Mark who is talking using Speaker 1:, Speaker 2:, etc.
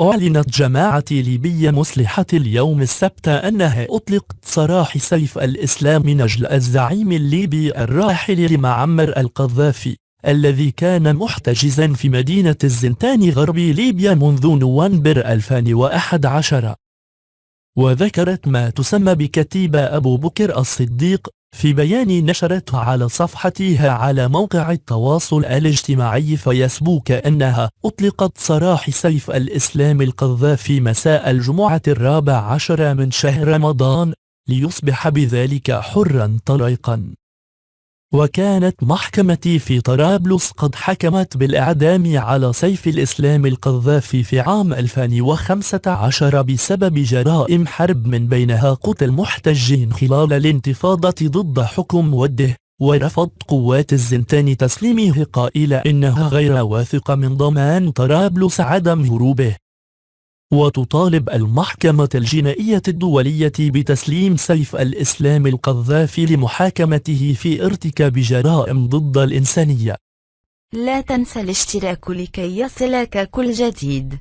Speaker 1: أعلنت جماعة ليبية مسلحة اليوم السبت أنها أطلقت سراح سيف الإسلام نجل الزعيم الليبي الراحل معمر القذافي الذي كان محتجزا في مدينة الزنتان غرب ليبيا منذ نوفمبر 2011. وذكرت ما تسمى بكتيبة أبو بكر الصديق في بيان نشرته على صفحتها على موقع التواصل الاجتماعي فيسبوك أنها أطلقت سراح سيف الإسلام القذافي مساء الجمعة 14 من شهر رمضان ليصبح بذلك حرا طليقا. وكانت محكمة في طرابلس قد حكمت بالإعدام على سيف الإسلام القذافي في عام 2015 بسبب جرائم حرب من بينها قتل محتجين خلال الانتفاضة ضد حكم وده، ورفضت قوات الزنتان تسليمه قائلة إنها غير واثقة من ضمان طرابلس عدم هروبه. وتطالب المحكمة الجنائية الدولية بتسليم سيف الإسلام القذافي لمحاكمته في ارتكاب جرائم ضد الإنسانية.
Speaker 2: لا تنسى الاشتراك لكي يصلك كل جديد.